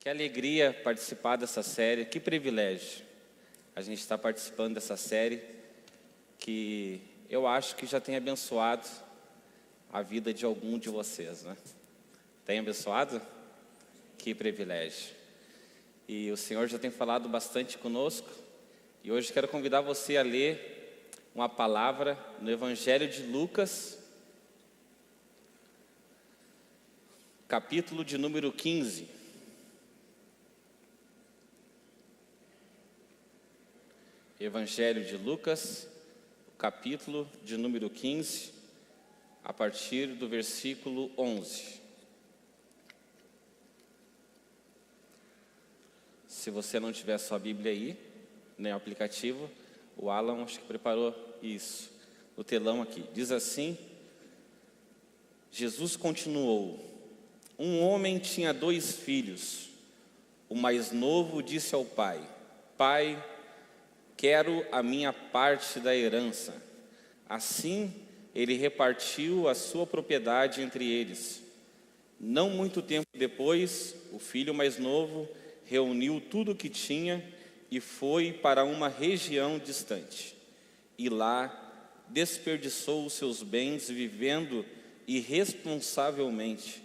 Que alegria participar dessa série, que privilégio a gente estar participando dessa série que eu acho que já tem abençoado a vida de algum de vocês, né? Tem abençoado? Que privilégio. E o Senhor já tem falado bastante conosco e hoje quero convidar você a ler uma palavra no Evangelho de Lucas, capítulo de número 15. Evangelho de Lucas, capítulo de número 15, a partir do versículo 11. Se você não tiver sua Bíblia aí, nem o aplicativo, o Alan acho que preparou isso, no telão aqui. Diz assim: Jesus continuou: um homem tinha 2 filhos. O mais novo disse ao pai: Pai, quero a minha parte da herança. Assim, ele repartiu a sua propriedade entre eles. Não muito tempo depois, o filho mais novo reuniu tudo o que tinha e foi para uma região distante. E lá desperdiçou os seus bens vivendo irresponsavelmente.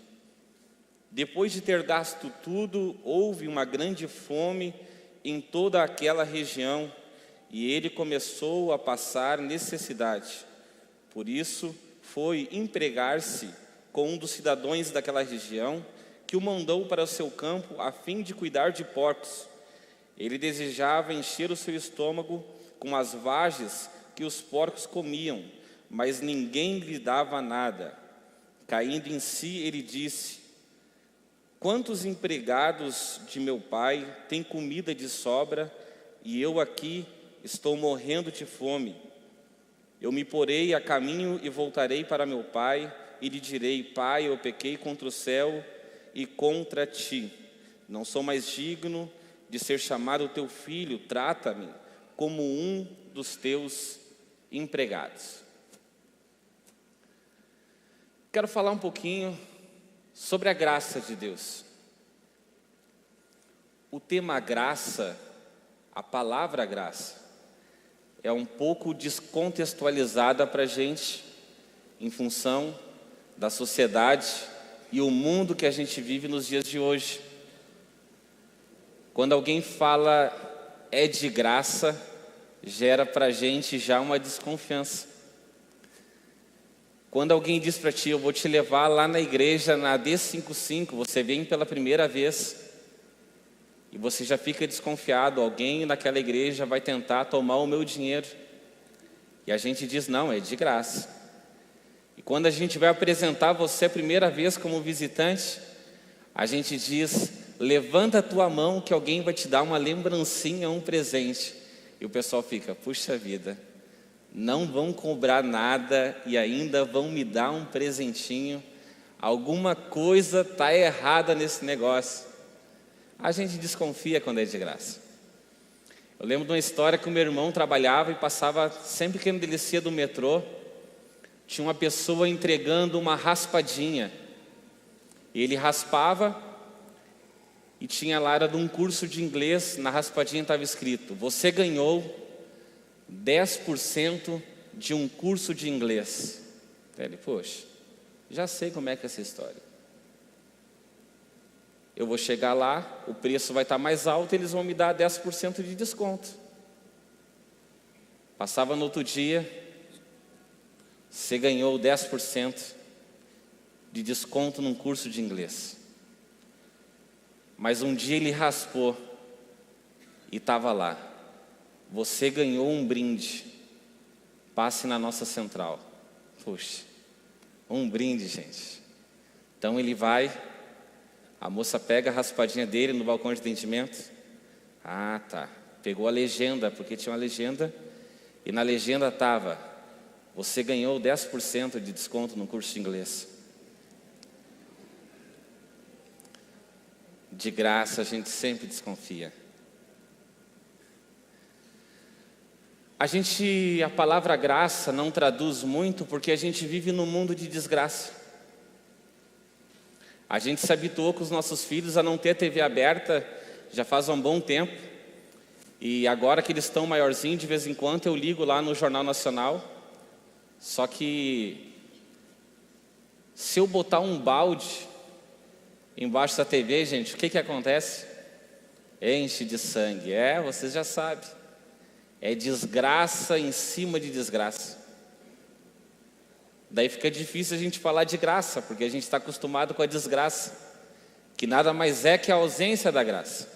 Depois de ter gasto tudo, houve uma grande fome em toda aquela região e ele começou a passar necessidade. Por isso, foi empregar-se com um dos cidadãos daquela região, que o mandou para o seu campo a fim de cuidar de porcos. Ele desejava encher o seu estômago com as vagens que os porcos comiam, mas ninguém lhe dava nada. Caindo em si, ele disse: quantos empregados de meu pai têm comida de sobra, e eu aqui estou morrendo de fome. Eu me porei a caminho e voltarei para meu pai, e lhe direi: Pai, eu pequei contra o céu e contra ti. Não sou mais digno de ser chamado teu filho. Trata-me como um dos teus empregados. Quero falar um pouquinho sobre a graça de Deus. O tema graça, a palavra graça, é um pouco descontextualizada para a gente, em função da sociedade e o mundo que a gente vive nos dias de hoje. Quando alguém fala é de graça, gera para a gente já uma desconfiança. Quando alguém diz para ti: eu vou te levar lá na igreja na D55, você vem pela primeira vez, e você já fica desconfiado, alguém naquela igreja vai tentar tomar o meu dinheiro. E a gente diz: não, é de graça. E quando a gente vai apresentar você a primeira vez como visitante, a gente diz: levanta a tua mão que alguém vai te dar uma lembrancinha, um presente. E o pessoal fica: puxa vida, não vão cobrar nada e ainda vão me dar um presentinho. Alguma coisa está errada nesse negócio. A gente desconfia quando é de graça. Eu lembro de uma história que o meu irmão trabalhava e passava, sempre que ele descia do metrô, tinha uma pessoa entregando uma raspadinha. E ele raspava e tinha lá, era de um curso de inglês, na raspadinha estava escrito: você ganhou 10% de um curso de inglês. Ele: poxa, já sei como é que é essa história. Eu vou chegar lá, o preço vai estar mais alto, eles vão me dar 10% de desconto. Passava no outro dia, você ganhou 10% de desconto num curso de inglês. Mas um dia ele raspou e estava lá: você ganhou um brinde, passe na nossa central. Puxa, um brinde, gente. Então ele vai, a moça pega a raspadinha dele no balcão de atendimento. Ah, tá. Pegou a legenda, porque tinha uma legenda, e na legenda estava: você ganhou 10% de desconto no curso de inglês. De graça a gente sempre desconfia. A palavra graça não traduz muito porque a gente vive num mundo de desgraça. A gente se habituou com os nossos filhos a não ter TV aberta já faz um bom tempo. E agora que eles estão maiorzinhos, de vez em quando eu ligo lá no Jornal Nacional. Só que se eu botar um balde embaixo da TV, gente, o que acontece? Enche de sangue. Vocês já sabem. É desgraça em cima de desgraça. Daí fica difícil a gente falar de graça, porque a gente está acostumado com a desgraça, que nada mais é que a ausência da graça.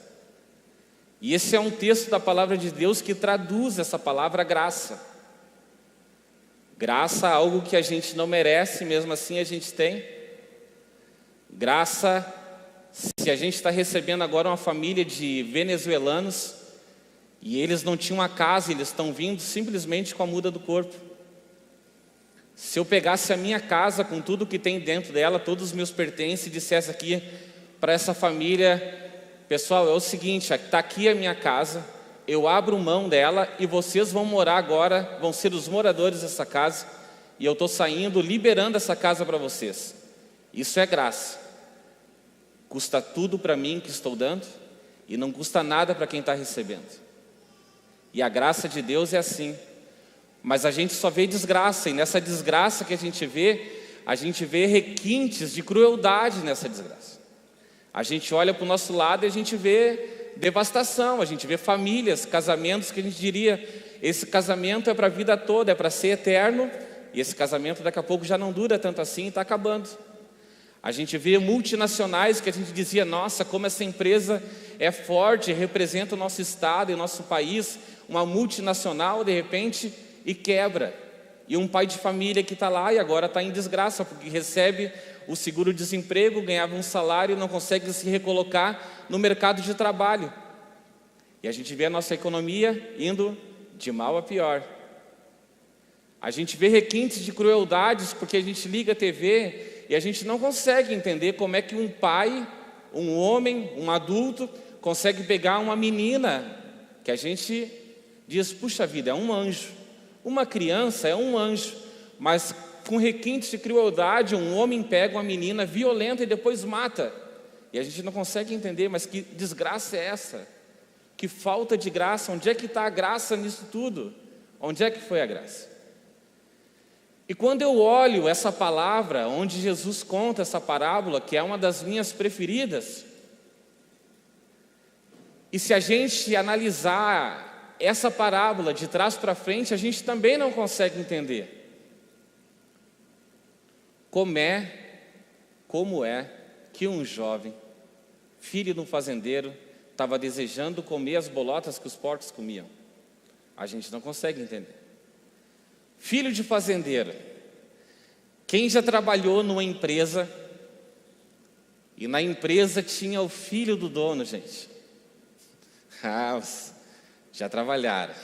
E esse é um texto da palavra de Deus que traduz essa palavra graça. Graça, algo que a gente não merece, mesmo assim a gente tem. Graça, se a gente está recebendo agora uma família de venezuelanos, e eles não tinham uma casa, eles estão vindo simplesmente com a muda do corpo. Se eu pegasse a minha casa com tudo que tem dentro dela, todos os meus pertences, e dissesse aqui para essa família: pessoal, é o seguinte, está aqui a minha casa, eu abro mão dela e vocês vão morar agora, vão ser os moradores dessa casa, e eu estou saindo, liberando essa casa para vocês. Isso é graça. Custa tudo para mim que estou dando, e não custa nada para quem está recebendo. E a graça de Deus é assim. Mas a gente só vê desgraça, e nessa desgraça que a gente vê requintes de crueldade nessa desgraça. A gente olha para o nosso lado e a gente vê devastação, a gente vê famílias, casamentos que a gente diria, esse casamento é para a vida toda, é para ser eterno, e esse casamento daqui a pouco já não dura tanto assim e está acabando. A gente vê multinacionais que a gente dizia: nossa, como essa empresa é forte, representa o nosso estado e o nosso país, uma multinacional de repente, e quebra. E um pai de família que está lá e agora está em desgraça, porque recebe o seguro-desemprego, ganhava um salário e não consegue se recolocar no mercado de trabalho. E a gente vê a nossa economia indo de mal a pior. A gente vê requintes de crueldades, porque a gente liga a TV e a gente não consegue entender como é que um pai, um homem, um adulto, consegue pegar uma menina, que a gente diz: puxa vida, é um anjo. Uma criança é um anjo, mas com requintes de crueldade, um homem pega uma menina violenta e depois mata. E a gente não consegue entender, mas que desgraça é essa? Que falta de graça, onde é que está a graça nisso tudo? Onde é que foi a graça? E quando eu olho essa palavra, onde Jesus conta essa parábola, que é uma das minhas preferidas, e se a gente analisar essa parábola de trás para frente, a gente também não consegue entender como é que um jovem, filho de um fazendeiro, estava desejando comer as bolotas que os porcos comiam. A gente não consegue entender. Filho de fazendeiro. Quem já trabalhou numa empresa e na empresa tinha o filho do dono, gente? Já trabalharam.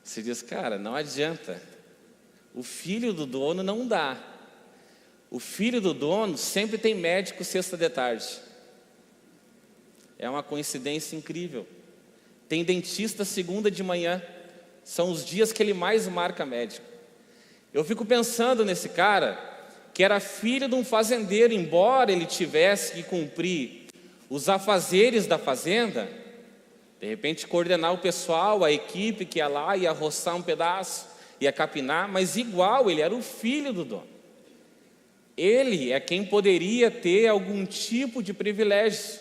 Você diz: cara, não adianta. O filho do dono não dá. O filho do dono sempre tem médico sexta de tarde. É uma coincidência incrível. Tem dentista segunda de manhã. São os dias que ele mais marca médico. Eu fico pensando nesse cara, que era filho de um fazendeiro, embora ele tivesse que cumprir os afazeres da fazenda, de repente coordenar o pessoal, a equipe que ia lá, ia roçar um pedaço, ia capinar, mas igual, ele era o filho do dono. Ele é quem poderia ter algum tipo de privilégio,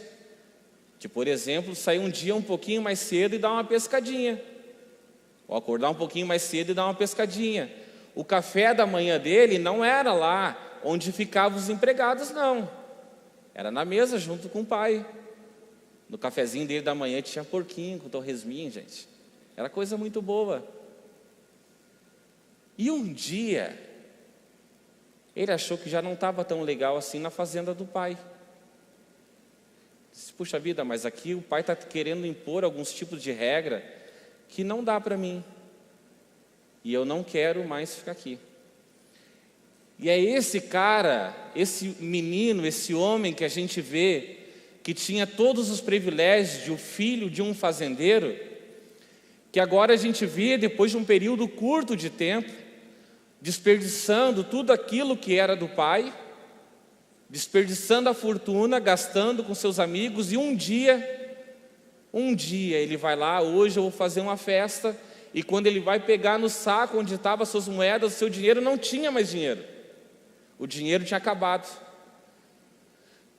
de, por exemplo, sair um dia um pouquinho mais cedo e dar uma pescadinha, ou acordar um pouquinho mais cedo e dar uma pescadinha. O café da manhã dele não era lá onde ficavam os empregados, não. Era na mesa junto com o pai. No cafezinho dele da manhã tinha porquinho com torresminho, gente. Era coisa muito boa. E um dia, ele achou que já não estava tão legal assim na fazenda do pai. Disse: puxa vida, mas aqui o pai está querendo impor alguns tipos de regra que não dá para mim. E eu não quero mais ficar aqui. E é esse cara, esse menino, esse homem que a gente vê, que tinha todos os privilégios de um filho de um fazendeiro, que agora a gente vê, depois de um período curto de tempo, desperdiçando tudo aquilo que era do pai, desperdiçando a fortuna, gastando com seus amigos, e um dia ele vai lá, hoje eu vou fazer uma festa, e quando ele vai pegar no saco onde estavam as suas moedas, o seu dinheiro, não tinha mais dinheiro. O dinheiro tinha acabado.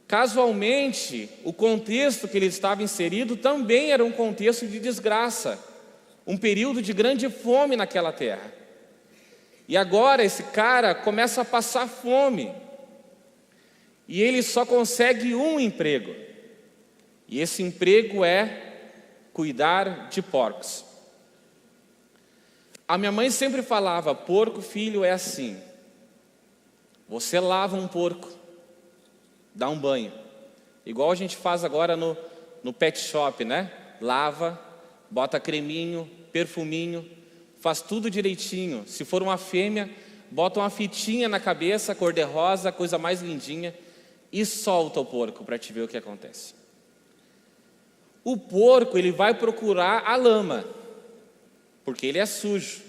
Casualmente, o contexto que ele estava inserido também era um contexto de desgraça, um período de grande fome naquela terra. E agora esse cara começa a passar fome, e ele só consegue um emprego, e esse emprego é cuidar de porcos. A minha mãe sempre falava: porco, filho, é assim, você lava um porco, dá um banho, igual a gente faz agora no pet shop, né? Lava, bota creminho, perfuminho, faz tudo direitinho. Se for uma fêmea, bota uma fitinha na cabeça, cor-de-rosa, coisa mais lindinha, e solta o porco para te ver o que acontece. O porco, ele vai procurar a lama, porque ele é sujo.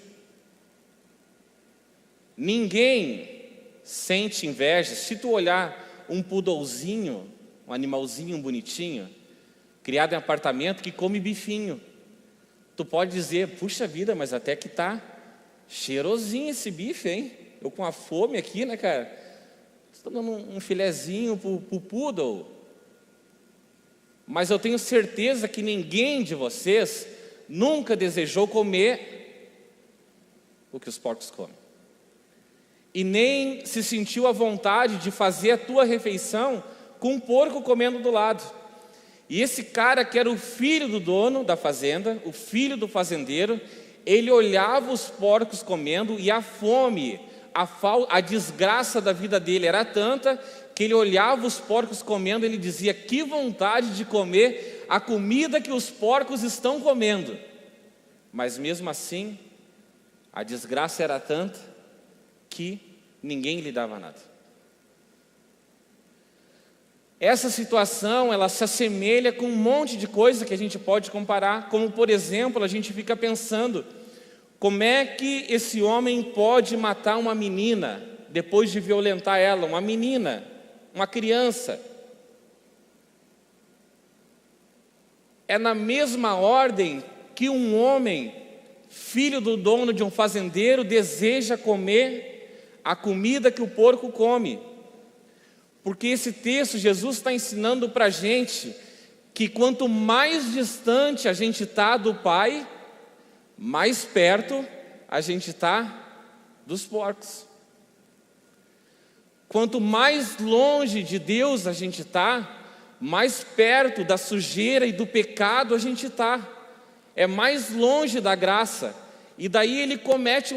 Ninguém sente inveja. Se tu olhar um poodlezinho, um animalzinho bonitinho, criado em apartamento, que come bifinho, tu pode dizer: puxa vida, mas até que tá cheirosinho esse bife, hein? Eu com a fome aqui, né, cara? Estou dando um filezinho pro poodle. Mas eu tenho certeza que ninguém de vocês nunca desejou comer o que os porcos comem, e nem se sentiu à vontade de fazer a tua refeição com um porco comendo do lado. E esse cara, que era o filho do dono da fazenda, o filho do fazendeiro, ele olhava os porcos comendo, e a fome, a desgraça da vida dele era tanta, que ele olhava os porcos comendo, ele dizia: que vontade de comer a comida que os porcos estão comendo. Mas mesmo assim, a desgraça era tanta que ninguém lhe dava nada. Essa situação, ela se assemelha com um monte de coisa que a gente pode comparar, como por exemplo, a gente fica pensando: como é que esse homem pode matar uma menina depois de violentar ela? Uma menina, uma criança. É na mesma ordem que um homem, filho do dono de um fazendeiro, deseja comer a comida que o porco come. Porque esse texto, Jesus está ensinando para a gente que quanto mais distante a gente está do Pai, mais perto a gente está dos porcos. Quanto mais longe de Deus a gente está, mais perto da sujeira e do pecado a gente está. É mais longe da graça. E daí ele comete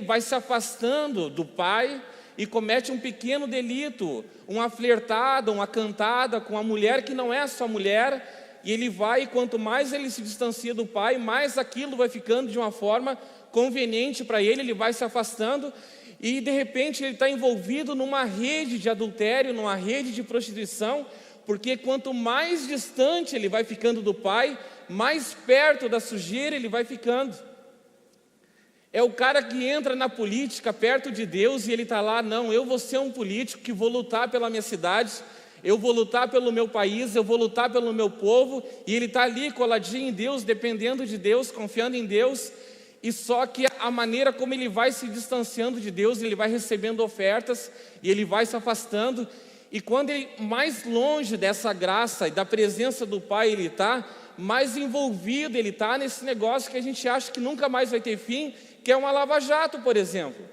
vai se afastando do Pai e comete um pequeno delito, uma flertada, uma cantada com uma mulher que não é a sua mulher, e ele vai, e quanto mais ele se distancia do Pai, mais aquilo vai ficando de uma forma conveniente para ele, ele vai se afastando, e de repente ele está envolvido numa rede de adultério, numa rede de prostituição, porque quanto mais distante ele vai ficando do Pai, mais perto da sujeira ele vai ficando. É o cara que entra na política perto de Deus e ele está lá: não, eu vou ser um político que vou lutar pela minha cidade, eu vou lutar pelo meu país, eu vou lutar pelo meu povo, e ele está ali coladinho em Deus, dependendo de Deus, confiando em Deus, e só que a maneira como ele vai se distanciando de Deus, ele vai recebendo ofertas, e ele vai se afastando, e quando ele, mais longe dessa graça e da presença do Pai ele está, mais envolvido ele está nesse negócio que a gente acha que nunca mais vai ter fim, que é uma lava-jato, por exemplo.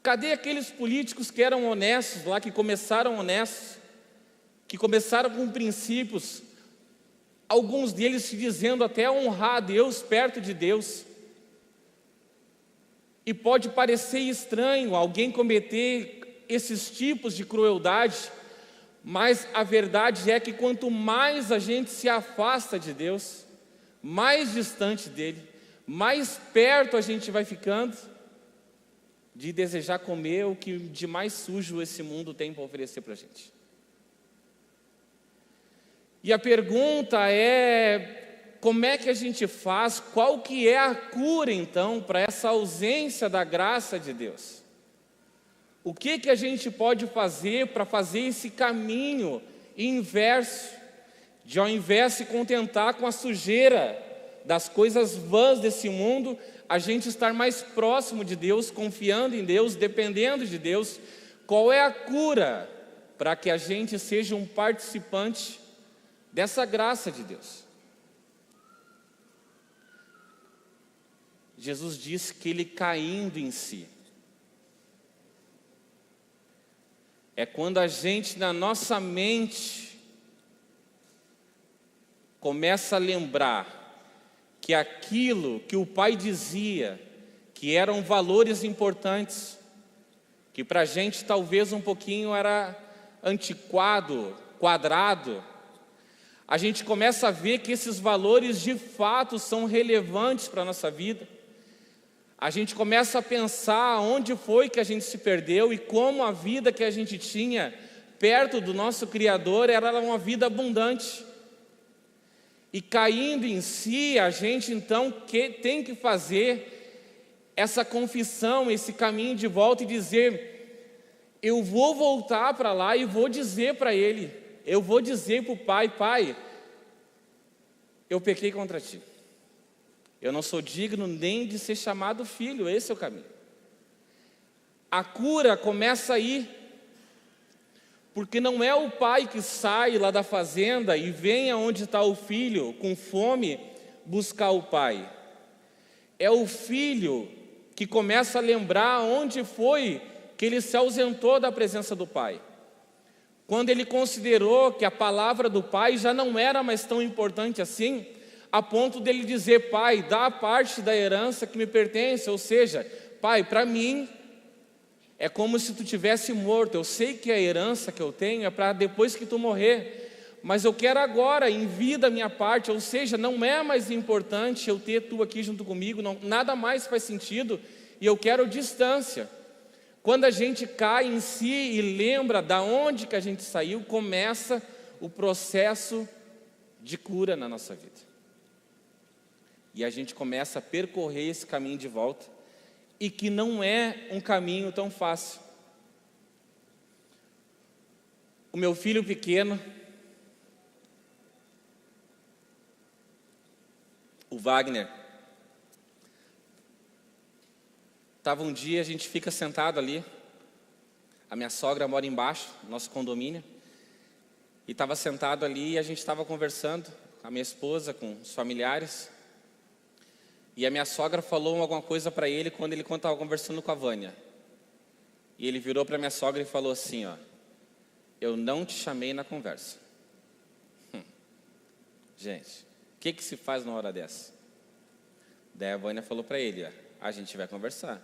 Cadê aqueles políticos que eram honestos lá, que começaram honestos, que começaram com princípios, alguns deles se dizendo até honrar a Deus, perto de Deus? E pode parecer estranho alguém cometer esses tipos de crueldade, mas a verdade é que quanto mais a gente se afasta de Deus, mais distante dele, mais perto a gente vai ficando de desejar comer o que de mais sujo esse mundo tem para oferecer para a gente. E a pergunta é: como é que a gente faz? Qual que é a cura então para essa ausência da graça de Deus? O que a gente pode fazer para fazer esse caminho inverso, de ao invés de se contentar com a sujeira das coisas vãs desse mundo, a gente estar mais próximo de Deus, confiando em Deus, dependendo de Deus? Qual é a cura para que a gente seja um participante dessa graça de Deus? Jesus disse que ele caindo em si. É quando a gente, na nossa mente, começa a lembrar que aquilo que o Pai dizia, que eram valores importantes, que para a gente talvez um pouquinho era antiquado, quadrado, a gente começa a ver que esses valores de fato são relevantes para a nossa vida. A gente começa a pensar onde foi que a gente se perdeu e como a vida que a gente tinha perto do nosso Criador era uma vida abundante. E caindo em si, a gente então tem que fazer essa confissão, esse caminho de volta e dizer: eu vou voltar para lá e vou dizer para Ele, eu vou dizer para o Pai: Pai, eu pequei contra Ti. Eu não sou digno nem de ser chamado filho, esse é o caminho. A cura começa aí, porque não é o pai que sai lá da fazenda e vem aonde está o filho com fome buscar o pai. É o filho que começa a lembrar onde foi que ele se ausentou da presença do pai. Quando ele considerou que a palavra do pai já não era mais tão importante assim, a ponto dele dizer: Pai, dá a parte da herança que me pertence. Ou seja, Pai, para mim é como se tu tivesse morto. Eu sei que a herança que eu tenho é para depois que tu morrer, mas eu quero agora, em vida, a minha parte. Ou seja, não é mais importante eu ter tu aqui junto comigo, não, nada mais faz sentido, e eu quero distância. Quando a gente cai em si e lembra da onde que a gente saiu, começa o processo de cura na nossa vida. E a gente começa a percorrer esse caminho de volta, e que não é um caminho tão fácil. O meu filho pequeno, o Wagner, estava um dia, a gente fica sentado ali, a minha sogra mora embaixo, no nosso condomínio, e estava sentado ali e a gente estava conversando com a minha esposa, com os familiares, e a minha sogra falou alguma coisa para ele quando ele estava conversando com a Vânia. E ele virou para minha sogra e falou assim: ó, eu não te chamei na conversa. Gente, o que se faz numa hora dessa? Daí a Vânia falou para ele: ó, a gente vai conversar.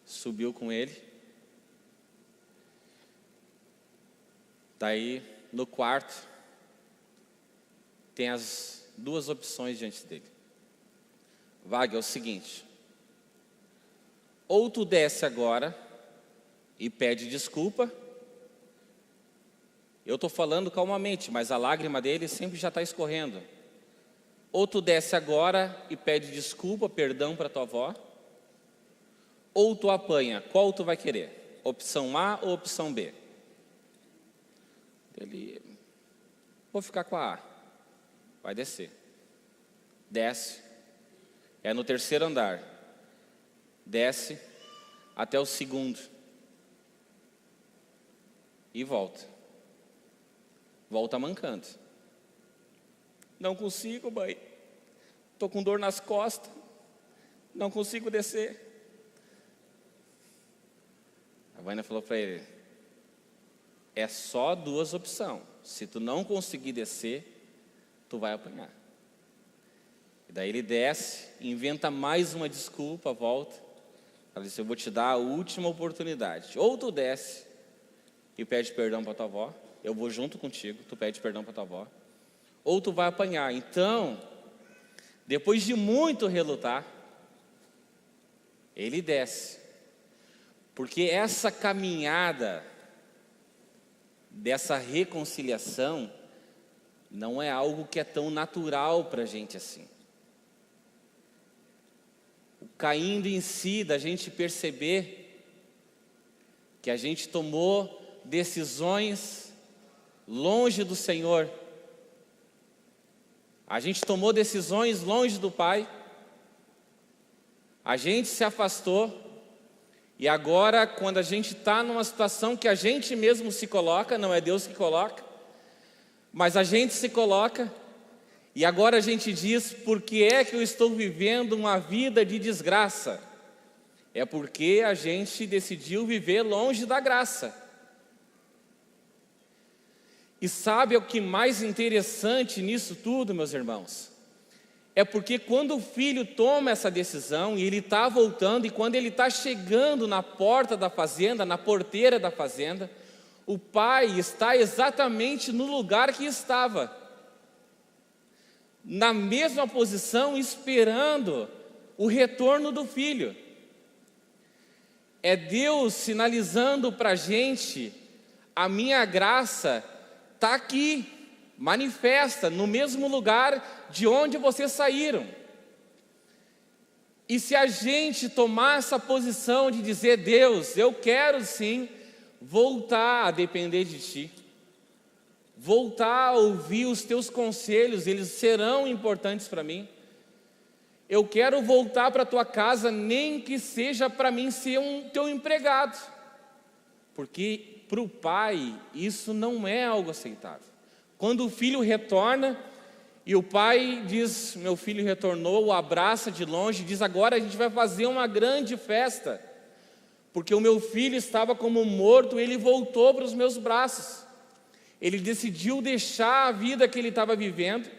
Subiu com ele. Daí no quarto tem as duas opções diante dele. Wagner, é o seguinte: ou tu desce agora e pede desculpa. Eu estou falando calmamente, mas a lágrima dele sempre já está escorrendo. Ou tu desce agora e pede desculpa, perdão para tua avó, ou tu apanha. Qual tu vai querer? Opção A ou opção B? Ele: vou ficar com a A. Vai descer. Desce. É no terceiro andar. Desce até o segundo. E volta. Volta mancando. Não consigo, mãe. Estou com dor nas costas. Não consigo descer. A Vânia falou para ele: é só duas opções. Se tu não conseguir descer, tu vai apanhar. E daí ele desce, inventa mais uma desculpa, volta. Ela disse: eu vou te dar a última oportunidade. Ou tu desce e pede perdão para tua avó, eu vou junto contigo, tu pede perdão para tua avó, ou tu vai apanhar. Então, depois de muito relutar, ele desce. Porque essa caminhada dessa reconciliação não é algo que é tão natural para a gente assim. O caindo em si, da gente perceber que a gente tomou decisões longe do Senhor. A gente tomou decisões longe do Pai. A gente se afastou. E agora, quando a gente está numa situação que a gente mesmo se coloca, não é Deus que coloca, mas a gente se coloca, e agora a gente diz: por que é que eu estou vivendo uma vida de desgraça? É porque a gente decidiu viver longe da graça. E sabe o que mais interessante nisso tudo, meus irmãos? É porque quando o filho toma essa decisão e ele está voltando, e quando ele está chegando na porta da fazenda, na porteira da fazenda, o pai está exatamente no lugar que estava, na mesma posição, esperando o retorno do filho. É Deus sinalizando para a gente: a minha graça está aqui, manifesta no mesmo lugar de onde vocês saíram. E se a gente tomar essa posição de dizer: Deus, eu quero sim voltar a depender de Ti, voltar a ouvir os Teus conselhos, eles serão importantes para mim. Eu quero voltar para a Tua casa, nem que seja para mim ser um Teu empregado, porque para o pai isso não é algo aceitável. Quando o filho retorna e o pai diz: meu filho retornou, o abraça de longe, diz: agora a gente vai fazer uma grande festa, porque o meu filho estava como morto e ele voltou para os meus braços. Ele decidiu deixar a vida que ele estava vivendo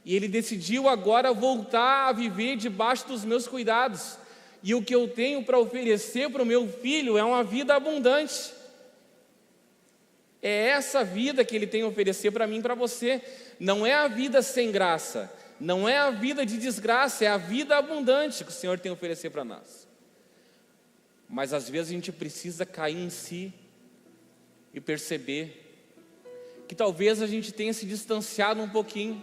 e ele decidiu agora voltar a viver debaixo dos meus cuidados. E o que eu tenho para oferecer para o meu filho é uma vida abundante. É essa vida que ele tem a oferecer para mim e para você. Não é a vida sem graça, não é a vida de desgraça, é a vida abundante que o Senhor tem a oferecer para nós. Mas às vezes a gente precisa cair em si e perceber que talvez a gente tenha se distanciado um pouquinho,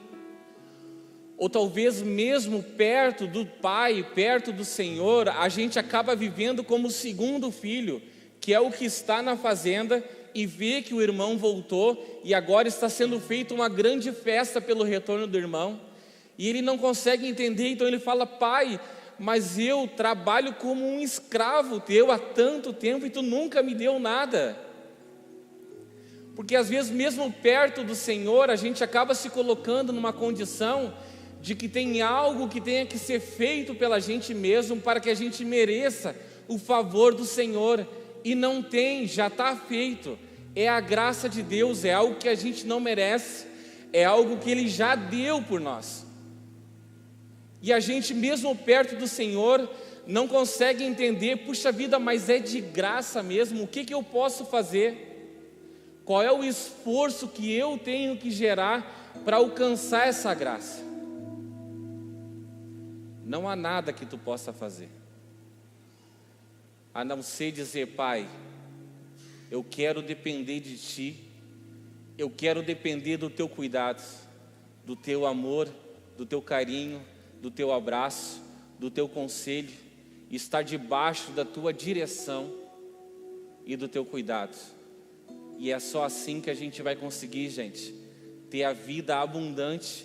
ou talvez mesmo perto do Pai, perto do Senhor, a gente acaba vivendo como o segundo filho, que é o que está na fazenda e vê que o irmão voltou e agora está sendo feita uma grande festa pelo retorno do irmão, e ele não consegue entender. Então ele fala: pai, mas eu trabalho como um escravo teu há tanto tempo e tu nunca me deu nada. Porque às vezes mesmo perto do Senhor a gente acaba se colocando numa condição de que tem algo que tenha que ser feito pela gente mesmo para que a gente mereça o favor do Senhor, e não tem, já está feito. É a graça de Deus, é algo que a gente não merece, é algo que Ele já deu por nós. E a gente mesmo perto do Senhor não consegue entender: puxa vida, mas é de graça mesmo, o que eu posso fazer? Qual é o esforço que eu tenho que gerar para alcançar essa graça? Não há nada que tu possa fazer, a não ser dizer: pai, eu quero depender de Ti, eu quero depender do Teu cuidado, do Teu amor, do Teu carinho, do Teu abraço, do Teu conselho, estar debaixo da Tua direção e do Teu cuidado. E é só assim que a gente vai conseguir, gente, ter a vida abundante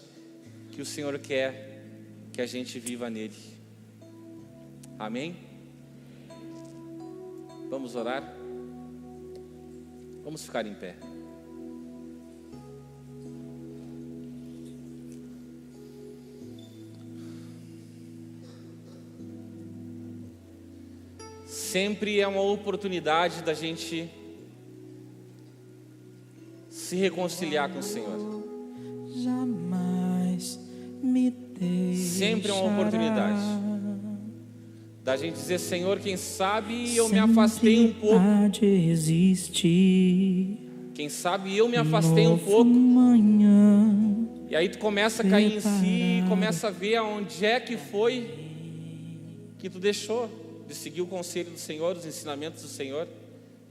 que o Senhor quer que a gente viva nele. Amém? Vamos orar? Vamos ficar em pé. Sempre é uma oportunidade da gente se reconciliar com o Senhor. Jamais me deixará. Sempre é uma oportunidade da gente dizer: Senhor, quem sabe eu me afastei um pouco. Quem sabe eu me afastei um pouco. E aí tu começa a cair em si, começa a ver aonde é que foi que tu deixou de seguir o conselho do Senhor, os ensinamentos do Senhor,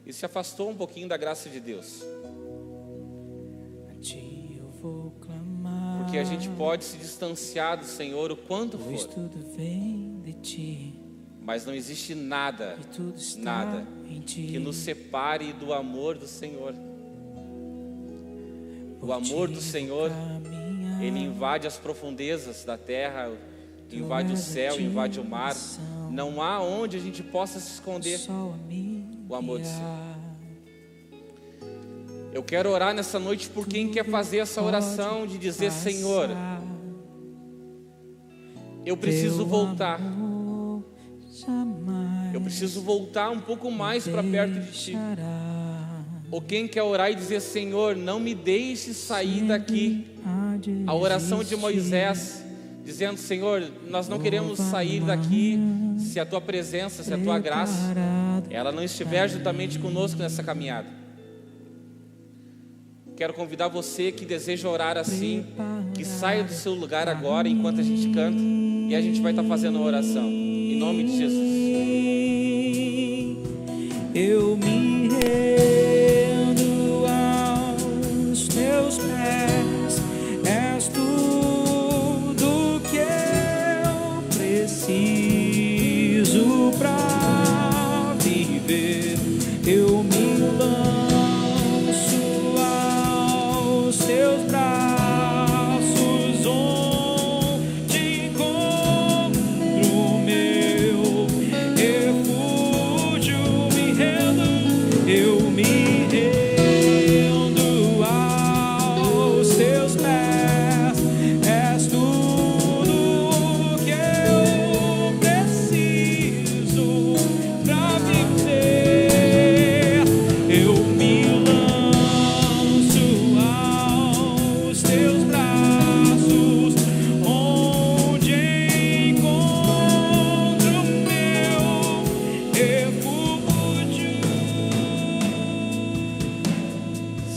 e se afastou um pouquinho da graça de Deus. Porque a gente pode se distanciar do Senhor o quanto for, Mas não existe nada, e tudo está nada em ti. que nos separe do amor do Senhor. O amor do Senhor, Ele invade as profundezas da terra, invade o céu, invade o mar. Não há onde a gente possa se esconder o amor do Senhor. Eu quero orar nessa noite por quem quer fazer essa oração de dizer: Senhor, eu preciso voltar. Eu preciso voltar um pouco mais para perto de Ti. Ou quem quer orar e dizer: Senhor, não me deixe sair daqui. A oração de Moisés, dizendo: Senhor, nós não queremos sair daqui se a Tua presença, se a Tua graça, ela não estiver juntamente conosco nessa caminhada. Quero convidar você que deseja orar assim, que saia do seu lugar agora, enquanto a gente canta, e a gente vai estar fazendo a oração, em nome de Jesus. Eu me rendo aos Teus pés, és tudo que eu preciso pra viver. Eu me lanço aos Teus braços, onde encontro meu refúgio. Eu me rendo aos Teus pés, és tudo que eu preciso pra viver. Eu me lanço aos Teus braços, onde encontro meu refúgio.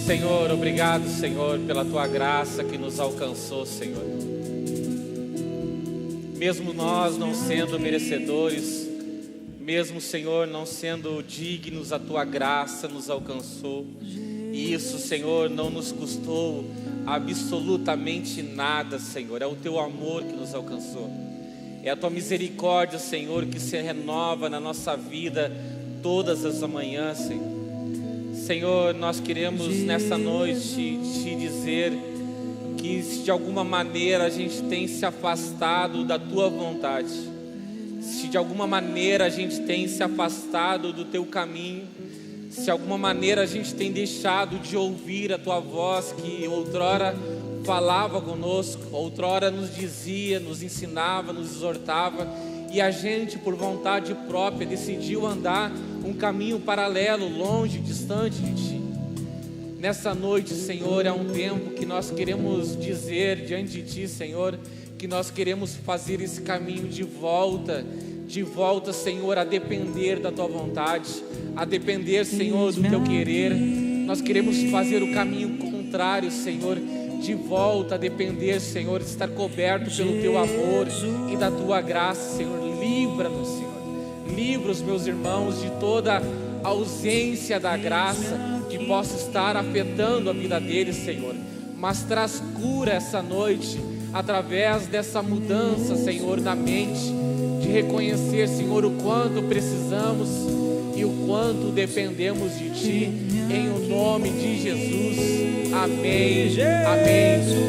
Senhor, obrigado, Senhor, pela Tua graça que nos alcançou, Senhor. Mesmo nós não sendo merecedores, mesmo, Senhor, não sendo dignos, a Tua graça nos alcançou. E isso, Senhor, não nos custou absolutamente nada, Senhor. É o Teu amor que nos alcançou. É a Tua misericórdia, Senhor, que se renova na nossa vida todas as manhãs, Senhor. Senhor, nós queremos nessa noite te dizer que se de alguma maneira a gente tem se afastado da Tua vontade, se de alguma maneira a gente tem se afastado do Teu caminho, se de alguma maneira a gente tem deixado de ouvir a Tua voz que outrora falava conosco, outrora nos dizia, nos ensinava, nos exortava, e a gente por vontade própria decidiu andar um caminho paralelo, longe, distante de Ti. Nessa noite, Senhor, é um tempo que nós queremos dizer diante de Ti, Senhor, que nós queremos fazer esse caminho de volta, Senhor, a depender da Tua vontade, a depender, Senhor, do Teu querer. Nós queremos fazer o caminho contrário, Senhor, de volta a depender, Senhor, de estar coberto pelo Teu amor e da Tua graça, Senhor. Livra-nos, Senhor. Livra os meus irmãos de toda ausência da graça que possa estar afetando a vida deles, Senhor. Mas traz cura essa noite, através dessa mudança, Senhor, na mente, de reconhecer, Senhor, o quanto precisamos e o quanto dependemos de Ti, em o nome de Jesus. Amém. Amém.